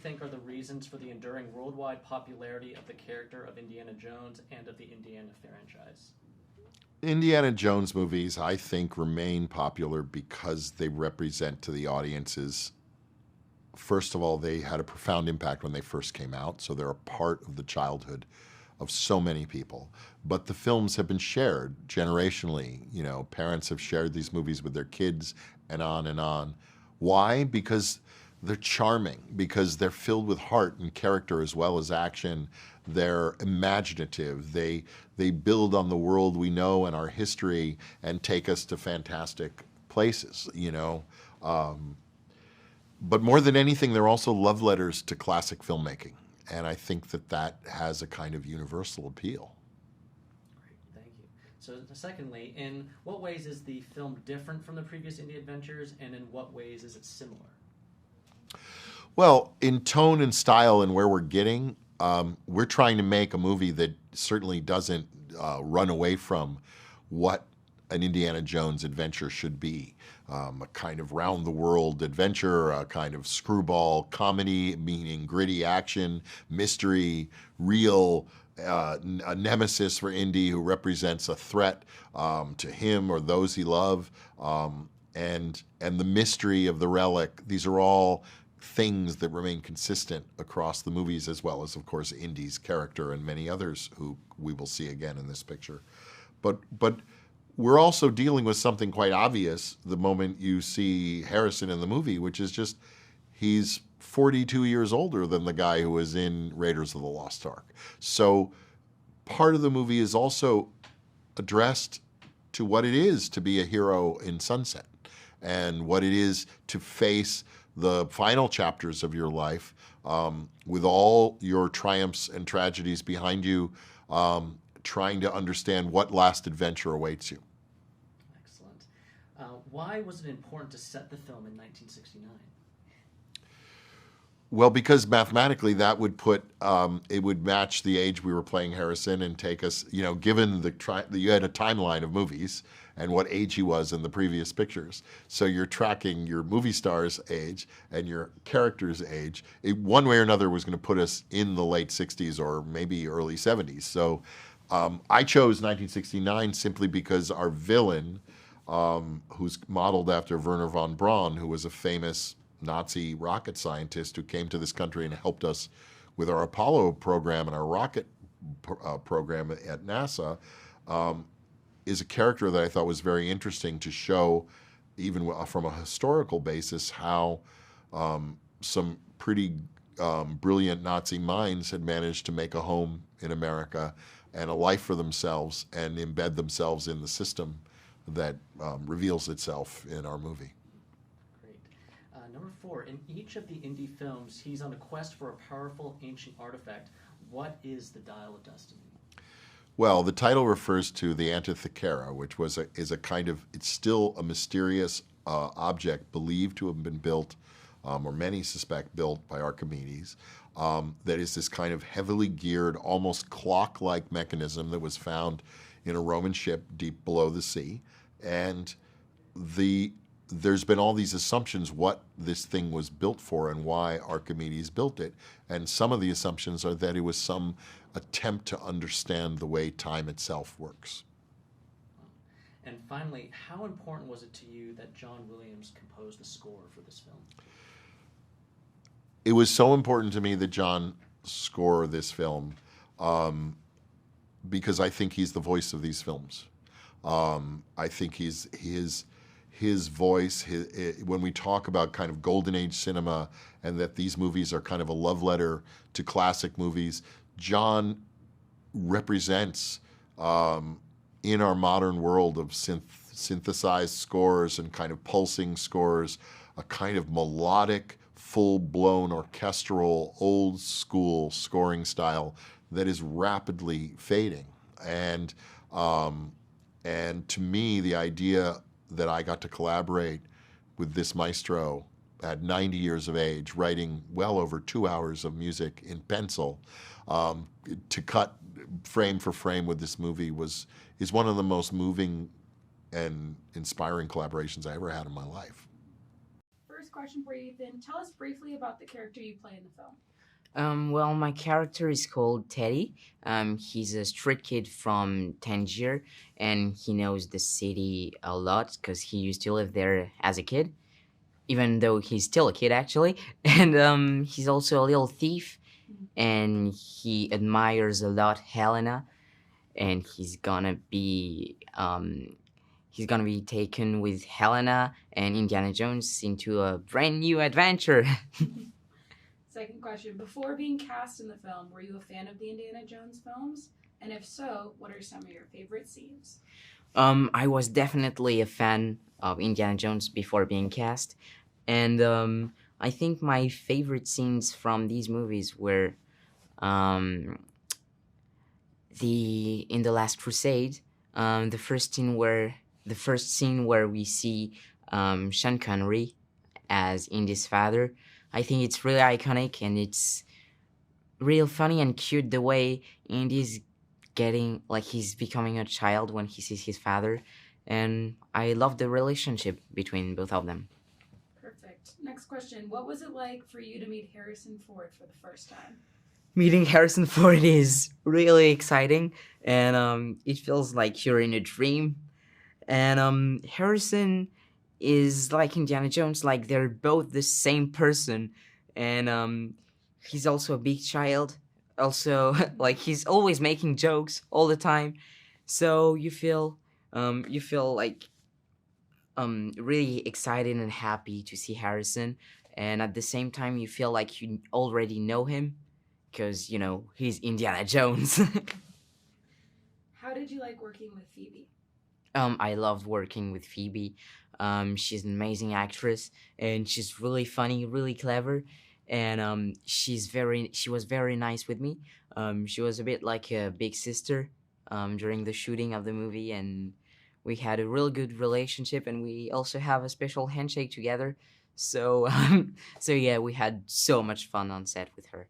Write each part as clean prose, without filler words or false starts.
think are the reasons for the enduring worldwide popularity of the character of Indiana Jones and of the Indiana franchise? Indiana Jones movies, I think, remain popular because they represent to the audiences, first of all, they had a profound impact when they first came out, so they're a part of the childhood of so many people. But the films have been shared generationally. You know, parents have shared these movies with their kids and on and on. Why? Because they're charming, because they're filled with heart and character as well as action. They're imaginative. They build on the world we know and our history and take us to fantastic places, you know. But more than anything, they're also love letters to classic filmmaking. And I think that that has a kind of universal appeal. Great, thank you. So secondly, in what ways is the film different from the previous Indy adventures, and in what ways is it similar? Well, in tone and style and where we're getting, we're trying to make a movie that certainly doesn't run away from what an Indiana Jones adventure should be. A kind of round-the-world adventure, a kind of screwball comedy, meaning gritty action, mystery, real, a nemesis for Indy who represents a threat to him or those he loves, and the mystery of the relic. These are all things that remain consistent across the movies, as well as, of course, Indy's character and many others who we will see again in this picture. But we're also dealing with something quite obvious the moment you see Harrison in the movie, which is just he's 42 years older than the guy who was in Raiders of the Lost Ark. So part of the movie is also addressed to what it is to be a hero in Sunset and what it is to face the final chapters of your life with all your triumphs and tragedies behind you, trying to understand what last adventure awaits you. Excellent. Why was it important to set the film in 1969? Well, because mathematically that would put, it would match the age we were playing Harrison and take us, you know, given you had a timeline of movies and what age he was in the previous pictures. So you're tracking your movie star's age and your character's age. One way or another was going to put us in the late 60s or maybe early 70s. So I chose 1969 simply because our villain, who's modeled after Wernher von Braun, who was a famous Nazi rocket scientist who came to this country and helped us with our Apollo program and our rocket program at NASA, is a character that I thought was very interesting to show, even from a historical basis, how some pretty brilliant Nazi minds had managed to make a home in America and a life for themselves and embed themselves in the system that reveals itself in our movie. Great. Number 4, in each of the Indy films, he's on a quest for a powerful ancient artifact. What is the Dial of Destiny? Well, the title refers to the Antikythera, which is a kind of, it's still a mysterious object believed to have been built, or many suspect built by Archimedes, that is this kind of heavily geared, almost clock-like mechanism that was found in a Roman ship deep below the sea. And there's been all these assumptions what this thing was built for and why Archimedes built it. And some of the assumptions are that it was some attempt to understand the way time itself works. And finally, how important was it to you that John Williams composed the score for this film? It was so important to me that John score this film because I think he's the voice of these films. I think his voice, when we talk about kind of golden age cinema and that these movies are kind of a love letter to classic movies, John represents in our modern world of synthesized scores and kind of pulsing scores, a kind of melodic, full-blown orchestral, old-school scoring style that is rapidly fading. And to me, the idea that I got to collaborate with this maestro at 90 years of age, writing well over 2 hours of music in pencil, to cut frame for frame with this movie is one of the most moving and inspiring collaborations I ever had in my life. first question for you, Ethan. Tell us briefly about the character you play in the film. Well, my character is called Teddy. He's a street kid from Tangier, and he knows the city a lot because he used to live there as a kid, even though he's still a kid, actually. And he's also a little thief, and he admires a lot Helena, and he's gonna be taken with Helena and Indiana Jones into a brand new adventure. Second question. Before being cast in the film, were you a fan of the Indiana Jones films? And if so, what are some of your favorite scenes? I was definitely a fan of Indiana Jones before being cast. And I think my favorite scenes from these movies were in The Last Crusade, the first scene where we see Sean Connery as Indy's father. I think it's really iconic, and it's real funny and cute the way Indy's he's becoming a child when he sees his father, and I love the relationship between both of them. Perfect. Next question. What was it like for you to meet Harrison Ford for the first time? Meeting Harrison Ford is really exciting, and it feels like you're in a dream. And Harrison is like Indiana Jones, like they're both the same person, and he's also a big child. Also, like he's always making jokes all the time, so you feel like really excited and happy to see Harrison, and at the same time you feel like you already know him, because he's Indiana Jones. How did you like working with Phoebe? I loved working with Phoebe. She's an amazing actress, and she's really funny, really clever, and she was very nice with me. She was a bit like a big sister during the shooting of the movie, and we had a real good relationship, and we also have a special handshake together. So, yeah, we had so much fun on set with her.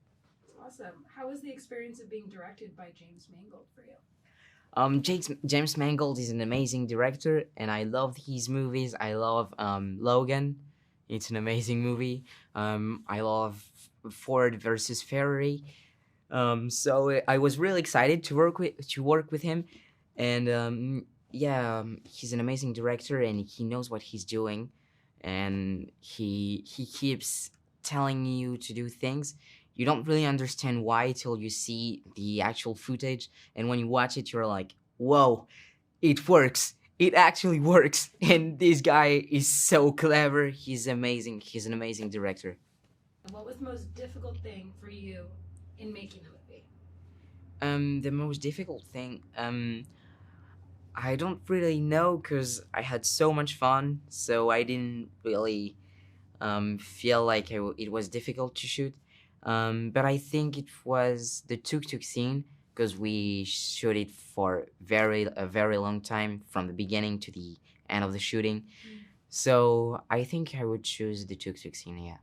Awesome. How was the experience of being directed by James Mangold for you? James Mangold is an amazing director, and I love his movies. I love Logan. It's an amazing movie. I love Ford versus Ferrari. So I was really excited to work with him, and he's an amazing director, and he knows what he's doing, and he keeps telling you to do things. You don't really understand why till you see the actual footage, and when you watch it, you're like, whoa, it works. It actually works, and this guy is so clever. He's amazing. He's an amazing director. What was the most difficult thing for you in making the movie? The most difficult thing, I don't really know, because I had so much fun, so I didn't really feel like it was difficult to shoot. But I think it was the tuk-tuk scene, because we shot it for a very long time, from the beginning to the end of the shooting. So I think I would choose the tuk-tuk scene, yeah.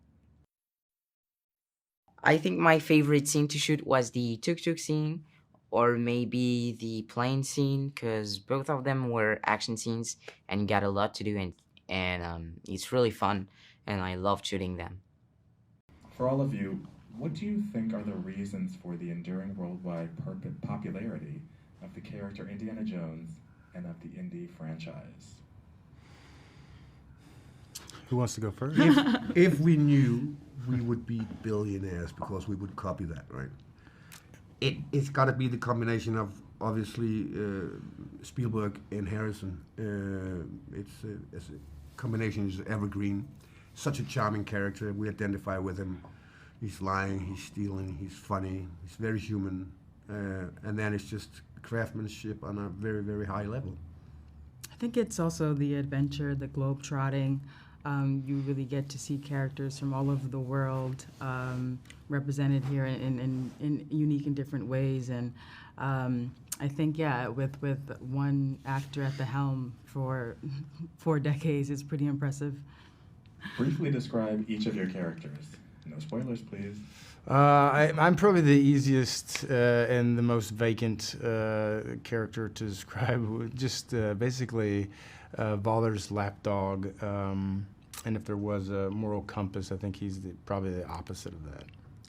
I think my favorite scene to shoot was the tuk-tuk scene, or maybe the plane scene, because both of them were action scenes and got a lot to do, and it's really fun, and I love shooting them. For all of you, what do you think are the reasons for the enduring worldwide popularity of the character Indiana Jones and of the Indy franchise? Who wants to go first? If we knew, we would be billionaires because we would copy that, right? It's got to be the combination of, obviously, Spielberg and Harrison. It's a combination is evergreen. Such a charming character. We identify with him. He's lying, he's stealing, he's funny, he's very human. And then it's just craftsmanship on a very, very high level. I think it's also the adventure, the globe-trotting. You really get to see characters from all over the world represented here in unique and different ways. And I think, with one actor at the helm for 4 decades, it's pretty impressive. Briefly describe each of your characters. No spoilers, please. I'm probably the easiest and the most vacant character to describe. Just basically Balder's lapdog. and if there was a moral compass, I think he's probably the opposite of that.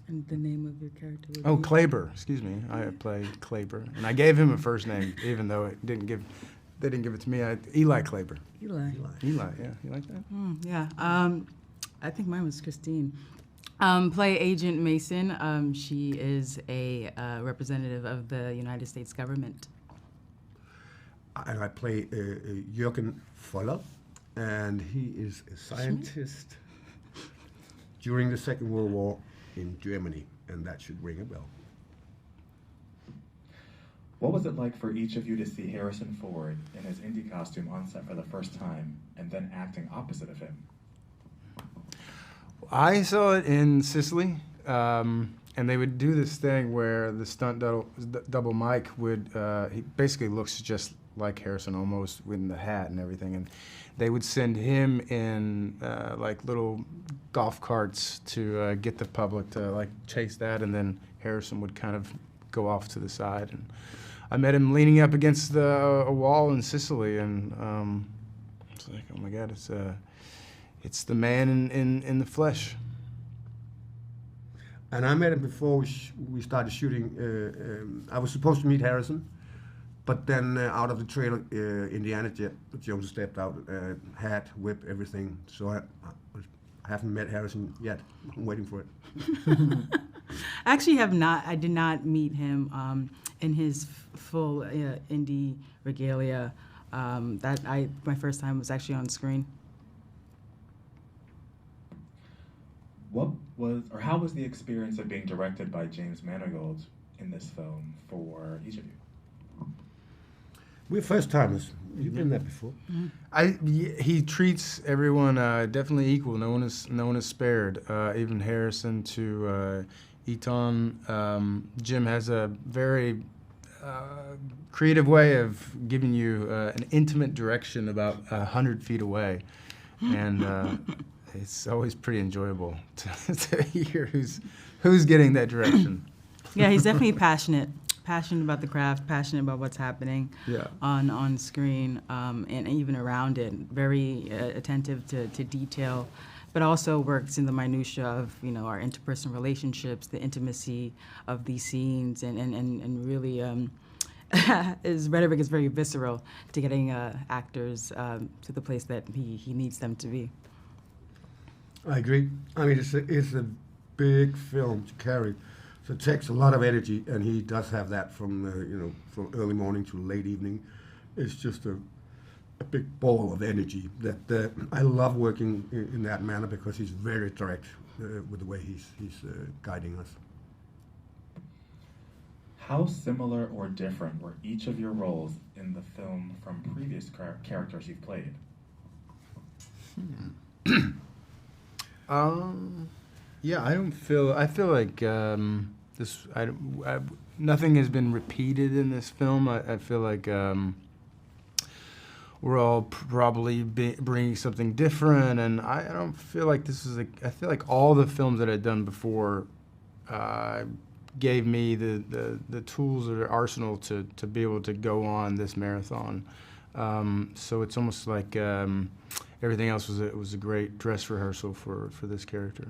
And the name of your character would Oh, be? Kleber. Excuse me. I played Kleber, and I gave him a first name, even though they didn't give it to me. Eli Kleber. Eli. Eli. Yeah, you like that? Yeah. I think mine was Christine. Play Agent Mason. She is a representative of the United States government. And I play Jürgen Voller, and he is a scientist during the Second World War in Germany, and that should ring a bell. What was it like for each of you to see Harrison Ford in his Indy costume on set for the first time and then acting opposite of him? I saw it in Sicily, and they would do this thing where the stunt double Mike would, he basically looks just like Harrison almost with the hat and everything, and they would send him in like little golf carts to get the public to like chase that, and then Harrison would kind of go off to the side. And I met him leaning up against a wall in Sicily, and it's like, oh my God, it's the man in the flesh. And I met him before we started shooting. I was supposed to meet Harrison, but then out of the trailer, Indiana Jones stepped out, hat, whip, everything. So I haven't met Harrison yet. I'm waiting for it. Actually, I did not meet him in his full Indy regalia. My first time was actually on screen. How was the experience of being directed by James Mangold in this film for each of you? We're first timers. You've been there before. He treats everyone definitely equal. No one is spared. Even Harrison to Ethann. Jim has a very creative way of giving you an intimate direction about 100 feet away, and it's always pretty enjoyable to hear who's getting that direction. Yeah, he's definitely passionate about the craft, passionate about what's happening on screen, and even around it. Very attentive to detail, but also works in the minutia of our interpersonal relationships, the intimacy of these scenes, and really his rhetoric is very visceral to getting actors to the place that he needs them to be. I agree. I mean, it's a big film to carry, so it takes a lot of energy, and he does have that from from early morning to late evening. It's just a big ball of energy that I love working in that manner, because he's very direct with the way he's guiding us. How similar or different were each of your roles in the film from previous characters you've played? Yeah, I feel like nothing has been repeated in this film. I feel like we're all probably bringing something different, and I don't feel like this is I feel like all the films that I'd done before gave me the tools or the arsenal to be able to go on this marathon. So it's almost like everything else was a great dress rehearsal for this character.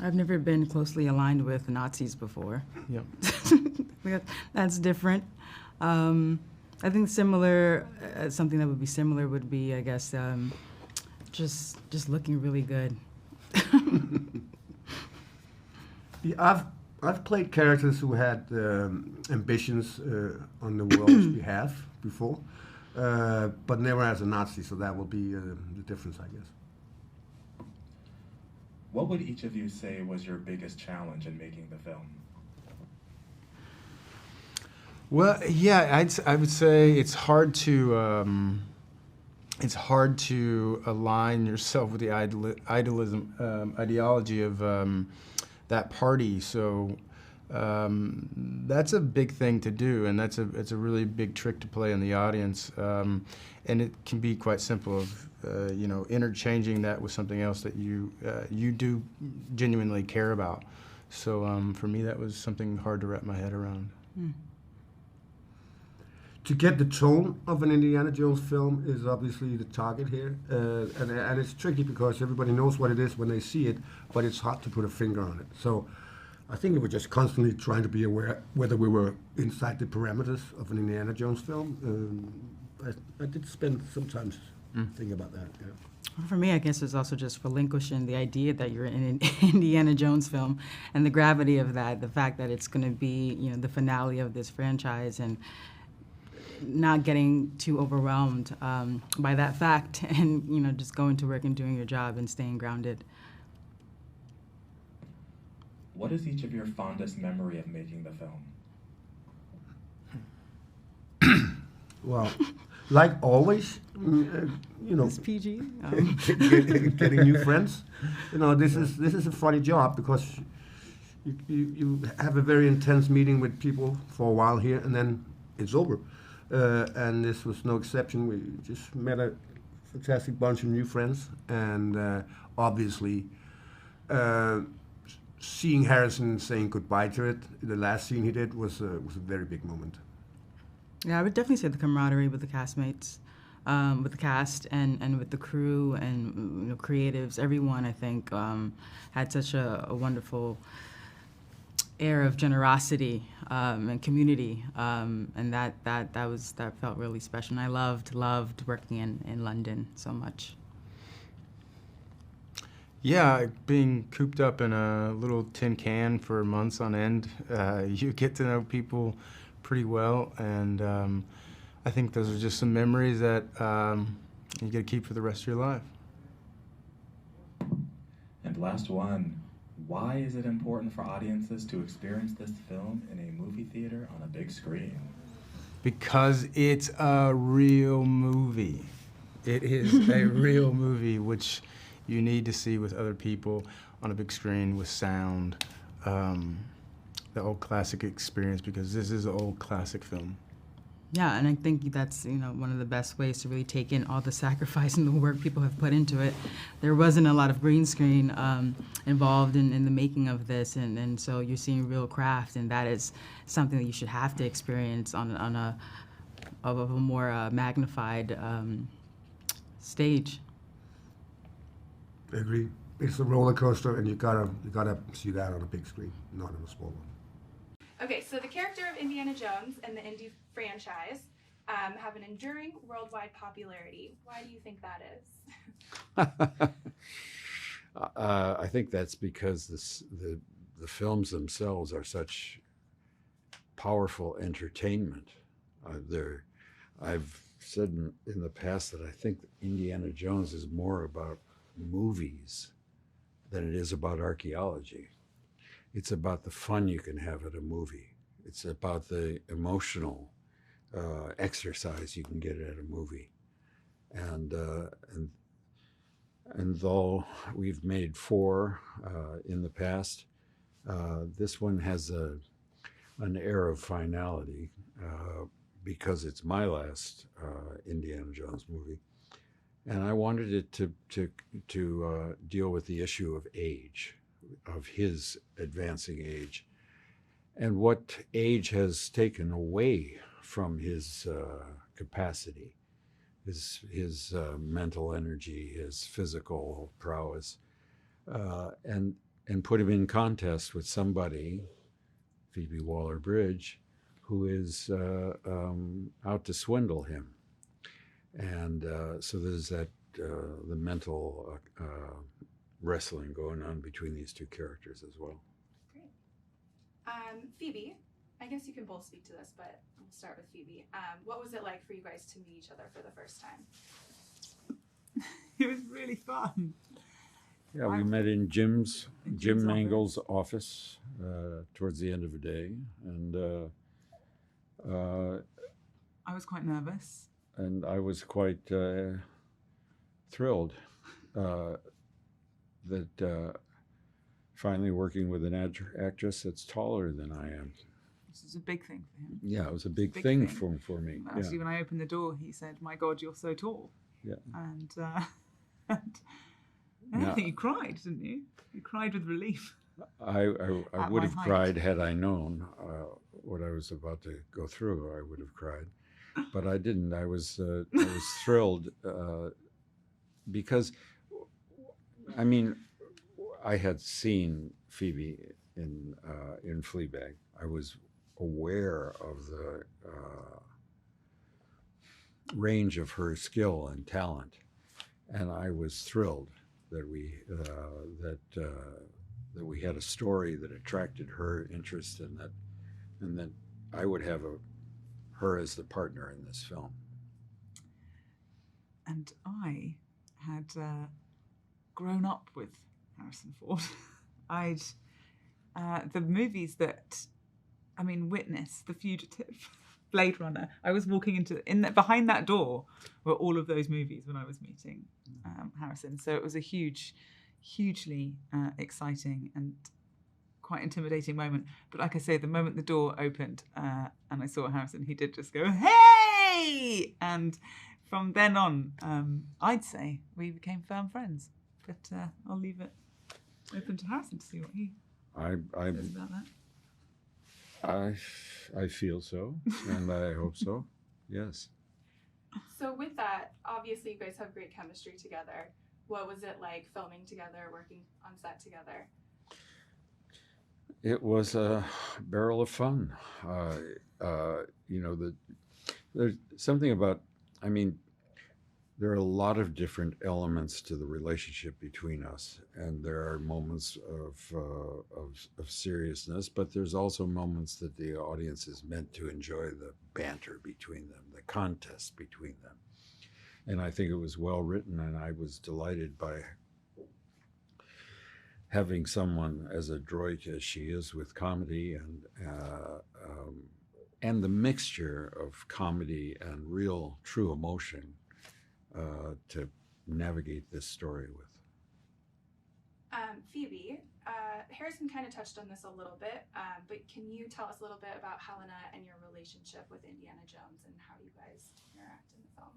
I've never been closely aligned with Nazis before. Yep. That's different. I think something that would be similar would be, I guess, just looking really good. Yeah, I've played characters who had ambitions on the world's behalf before, but never as a Nazi, so that will be the difference, I guess. What would each of you say was your biggest challenge in making the film? Well, yeah, I would say it's hard to align yourself with the ideology of that party. So that's a big thing to do, and it's a really big trick to play in the audience. And it can be quite simple of interchanging that with something else that you do genuinely care about. So for me, that was something hard to wrap my head around. to get the tone of an Indiana Jones film is obviously the target here, and it's tricky because everybody knows what it is when they see it, but it's hard to put a finger on it. So I think we were just constantly trying to be aware whether we were inside the parameters of an Indiana Jones film. I did spend some time thinking about that. Yeah. For me, I guess it's also just relinquishing the idea that you're in an Indiana Jones film and the gravity of that, the fact that it's going to be, the finale of this franchise, and not getting too overwhelmed by that fact, and just going to work and doing your job and staying grounded. What is each of your fondest memory of making the film? Well, like always, It's PG. getting new friends. This is a funny job because you have a very intense meeting with people for a while here, and then it's over. And this was no exception. We just met a fantastic bunch of new friends, and obviously seeing Harrison saying goodbye to it, the last scene he did was a very big moment. Yeah, I would definitely say the camaraderie with the castmates, with the cast, and with the crew and creatives. Everyone, I think, had such a wonderful air of generosity and community, and that felt really special. And I loved working in London so much. Yeah, being cooped up in a little tin can for months on end, you get to know people pretty well, and I think those are just some memories that you get to keep for the rest of your life. And last one, why is it important for audiences to experience this film in a movie theater on a big screen? Because it's a real movie. It is a real movie, which you need to see with other people on a big screen with sound. The old classic experience, because this is an old classic film. Yeah, and I think that's one of the best ways to really take in all the sacrifice and the work people have put into it. There wasn't a lot of green screen involved in the making of this, and so you're seeing real craft, and that is something that you should have to experience on a more magnified stage. I agree. It's a roller coaster, and you gotta see that on a big screen, not on a small one. Okay, so the character of Indiana Jones and the Indy franchise have an enduring worldwide popularity. Why do you think that is? I think that's because the films themselves are such powerful entertainment. I've said in the past that I think Indiana Jones is more about movies than it is about archaeology. It's about the fun you can have at a movie. It's about the emotional exercise you can get at a movie. And though we've made 4 in the past, this one has an air of finality because it's my last Indiana Jones movie. And I wanted it to deal with the issue of age, of his advancing age, and what age has taken away from his capacity, his mental energy, his physical prowess, and put him in contest with somebody, Phoebe Waller-Bridge, who is out to swindle him. And so there's that the mental wrestling going on between these two characters as well. Great. Phoebe, I guess you can both speak to this, but we'll start with Phoebe. What was it like for you guys to meet each other for the first time? It was really fun. Yeah, we met in Jim Mangold's office towards the end of the day, and I was quite nervous. And I was quite thrilled that finally working with an actress that's taller than I am. This is a big thing for him. Yeah, it was a big thing. For me. Actually, yeah. when I opened the door, he said, "My God, you're so tall." Yeah. And I think you cried, didn't you? You cried with relief. I would have height. cried had I known what I was about to go through. I would have cried. but I didn't. I was thrilled because, I mean, I had seen Phoebe in Fleabag. I was aware of the range of her skill and talent, and I was thrilled that we had a story that attracted her interest, and that I would have her as the partner in this film. And I had grown up with Harrison Ford. I'd the movies that, I mean, Witness, The Fugitive, Blade Runner. I was walking behind that door were all of those movies when I was meeting Harrison. So it was a hugely exciting and quite intimidating moment. But like I say, the moment the door opened and I saw Harrison, he did just go, "Hey!" And from then on, I'd say we became firm friends. But I'll leave it open to Harrison to see what he says about that. I feel so, and I hope so. Yes. So with that, obviously you guys have great chemistry together. What was it like filming together, working on set together? It was a barrel of fun. There's something about, I mean, there are a lot of different elements to the relationship between us, and there are moments of seriousness, but there's also moments that the audience is meant to enjoy the banter between them, the contest between them. And I think it was well written, and I was delighted by having someone as adroit as she is with comedy, and the mixture of comedy and real, true emotion to navigate this story with. Phoebe, Harrison kind of touched on this a little bit, but can you tell us a little bit about Helena and your relationship with Indiana Jones and how you guys interact in the film?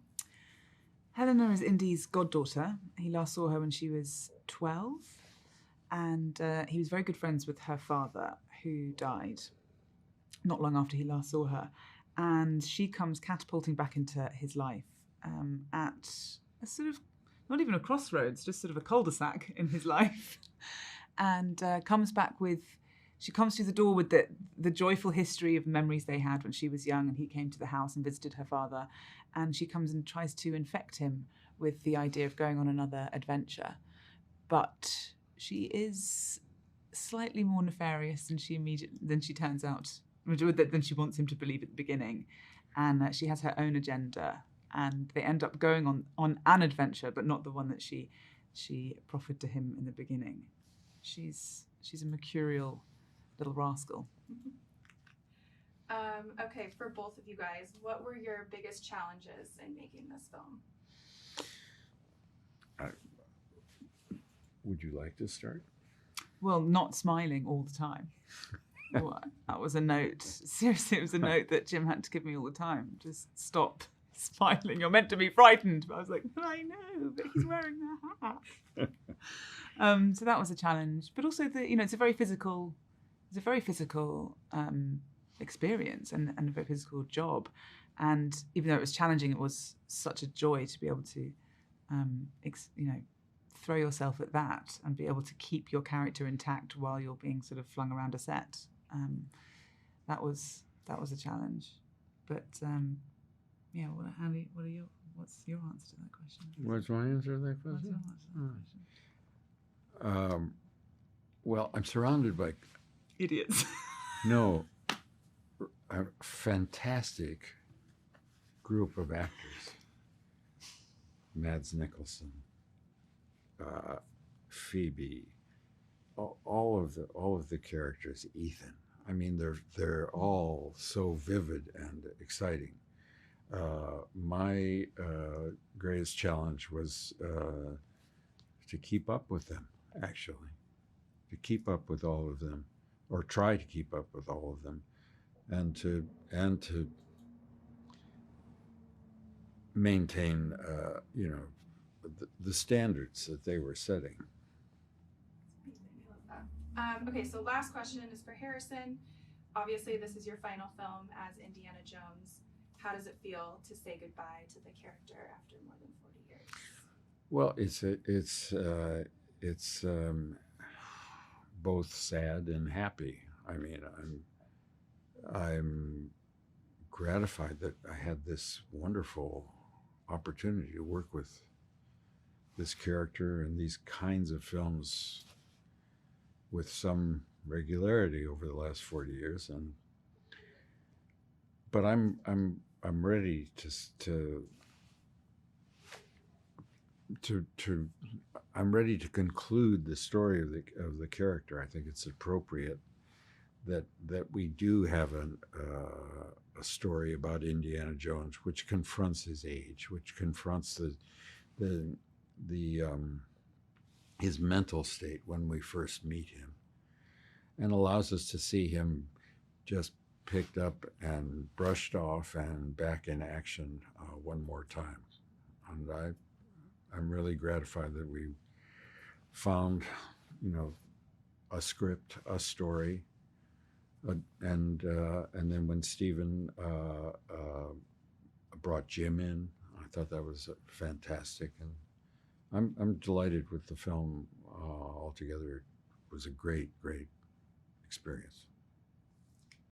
Helena is Indy's goddaughter. He last saw her when she was 12, and he was very good friends with her father, who died not long after he last saw her. And she comes catapulting back into his life at a sort of, not even a crossroads, just sort of a cul-de-sac in his life, and comes through the door with the joyful history of memories they had when she was young and he came to the house and visited her father, and she comes and tries to infect him with the idea of going on another adventure. But she is slightly more nefarious than she turns out, than she wants him to believe at the beginning, and she has her own agenda. And they end up going on an adventure, but not the one that she proffered to him in the beginning. She's a mercurial little rascal. Okay, for both of you guys, what were your biggest challenges in making this film? Would you like to start? Well, not smiling all the time. Well, that was a note. Seriously, it was a note that Jim had to give me all the time. Just stop smiling. You're meant to be frightened. But I was like, I know, but he's wearing the hat. So that was a challenge. But also, it's a very physical experience and a very physical job. And even though it was challenging, it was such a joy to be able to, throw yourself at that and be able to keep your character intact while you're being sort of flung around a set. That was a challenge. But what's your answer to that question? What's my answer to that question? Well, I'm surrounded by idiots. No, a fantastic group of actors. Mads Mikkelsen, Phoebe, all of the characters. Ethann. I mean, they're all so vivid and exciting. My greatest challenge was to keep up with them. Actually, to keep up with all of them, or try to keep up with all of them, and to maintain, the standards that they were setting. Okay, so last question is for Harrison. Obviously, this is your final film as Indiana Jones. how does it feel to say goodbye to the character after more than 40 years? Well, it's both sad and happy. I mean, I'm gratified that I had this wonderful opportunity to work with this character and these kinds of films with some regularity over the last 40 years. But I'm ready I'm ready to conclude the story of the character. I think it's appropriate that we do have a story about Indiana Jones, which confronts his age, which confronts his mental state when we first meet him, and allows us to see him just picked up and brushed off and back in action one more time. And I'm really gratified that we found, a script, a story, and then when Stephen brought Jim in, I thought that was fantastic, and I'm delighted with the film altogether. It was a great experience.